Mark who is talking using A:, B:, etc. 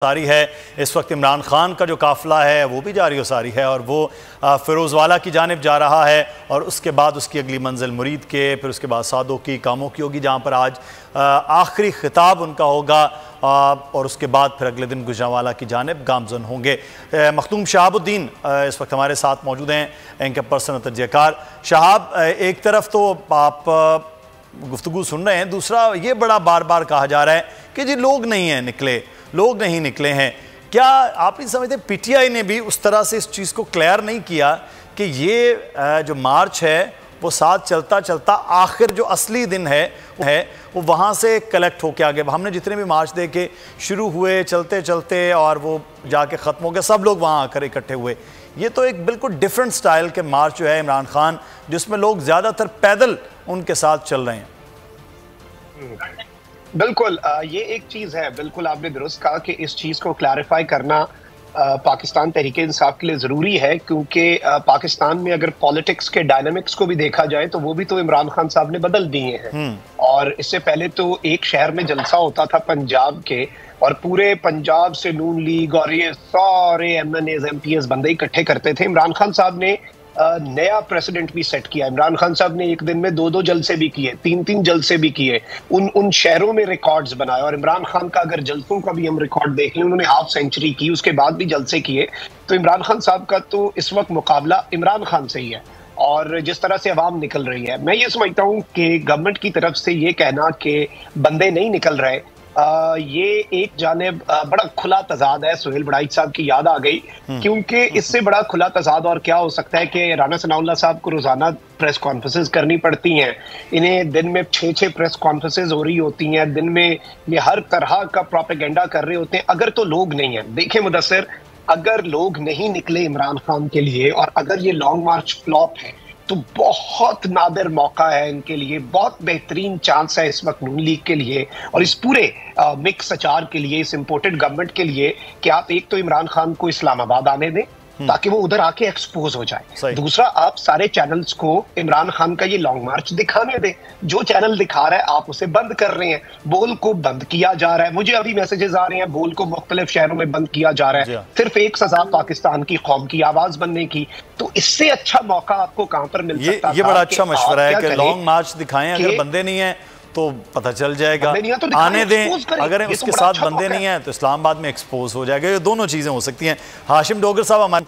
A: सारी है। इस वक्त इमरान खान का जो काफ़िला है वो भी जारी सारी है और वो फ़िरोज़वाला की जानिब जा रहा है और उसके बाद उसकी अगली मंजिल मुरीद के, फिर उसके बाद सादों की, कामों की होगी, जहाँ पर आज आखिरी खिताब उनका होगा और उसके बाद फिर अगले दिन गुजरांवाला की जानिब गामज़न होंगे। मखदूम शहाबुद्दीन इस वक्त हमारे साथ मौजूद हैं, एंकर पर्सन और तजज़ियाकार। शहाब, एक तरफ तो आप गुफ्तगू सुन रहे हैं, दूसरा ये बड़ा बार बार कहा जा रहा है कि जी लोग नहीं निकले हैं। क्या आप नहीं समझते पीटीआई ने भी उस तरह से इस चीज़ को क्लियर नहीं किया कि ये जो मार्च है वो साथ चलता चलता आखिर जो असली दिन है वो वहाँ से कलेक्ट होके आगे? हमने जितने भी मार्च देखे शुरू हुए चलते चलते और वो जाके ख़त्म हो गया, सब लोग वहाँ आकर इकट्ठे हुए। ये तो एक बिल्कुल डिफरेंट स्टाइल के मार्च जो है इमरान खान, जिसमें लोग ज़्यादातर पैदल उनके साथ चल रहे हैं।
B: बिल्कुल, ये एक चीज है, बिल्कुल आपने दुरुस्त कहा कि इस चीज को क्लैरिफाई करना पाकिस्तान तहरीके इंसाफ के लिए जरूरी है, क्योंकि पाकिस्तान में अगर पॉलिटिक्स के डायनामिक्स को भी देखा जाए तो वो भी तो इमरान खान साहब ने बदल दिए हैं। और इससे पहले तो एक शहर में जलसा होता था पंजाब के, और पूरे पंजाब से नून लीग और ये सारे एमएनएज एमपीएस बंदे इकट्ठे करते थे। इमरान खान साहब ने नया प्रेसिडेंट भी सेट किया। इमरान खान साहब ने एक दिन में 2-2 जलसे भी किए, 3-3 जलसे भी किए, उन शहरों में रिकॉर्ड्स बनाए। और इमरान खान का अगर जलसों का भी हम रिकॉर्ड देख लें, उन्होंने हाफ सेंचुरी की, उसके बाद भी जलसे किए। तो इमरान खान साहब का तो इस वक्त मुकाबला इमरान खान से ही है। और जिस तरह से अवाम निकल रही है, मैं ये समझता हूँ कि गवर्नमेंट की तरफ से ये कहना कि बंदे नहीं निकल रहे, ये एक जानिब बड़ा खुला तजाद है। सुहेल बड़ाइच साहब की याद आ गई, क्योंकि इससे बड़ा खुला तजाद और क्या हो सकता है कि राना सनाउल्लाह साहब को रोजाना प्रेस कॉन्फ्रेंसेस करनी पड़ती हैं, इन्हें दिन में 6-6 प्रेस कॉन्फ्रेंसेस हो रही होती हैं, दिन में ये हर तरह का प्रोपेगेंडा कर रहे होते हैं। अगर तो लोग नहीं है, देखें मुदस्सिर, अगर लोग नहीं निकले इमरान खान के लिए और अगर ये लॉन्ग मार्च फ्लॉप है तो बहुत नादिर मौका है इनके लिए, बहुत बेहतरीन चांस है इस वक्त नून लीग के लिए और इस पूरे मिक्स अचार के लिए, इस इंपोर्टेड गवर्नमेंट के लिए, कि आप एक तो इमरान खान को इस्लामाबाद आने दें ताकि वो उधर आके एक्सपोज हो जाए। दूसरा, आप सारे चैनल्स को इमरान खान का ये लॉन्ग मार्च दिखाने दें। जो चैनल दिखा रहा है आप उसे बंद कर रहे हैं। बोल को बंद किया जा रहा है, मुझे अभी मैसेजेस आ रहे हैं बोल को मुख्तलिफ शहरों में बंद किया जा रहा है, सिर्फ एक सजा पाकिस्तान की कौम की आवाज बनने की। तो इससे अच्छा मौका आपको कहां पर मिल सकता है?
A: ये बड़ा अच्छा मशवरा है कि लॉन्ग मार्च दिखाएं, अगर बंदे नहीं है तो पता चल जाएगा, तो आने दें, अगर उसके साथ बंदे नहीं हैं तो इस्लामाबाद में एक्सपोज हो जाएगा। ये दोनों चीजें हो सकती हैं। हाशिम डोगर साहब हमारे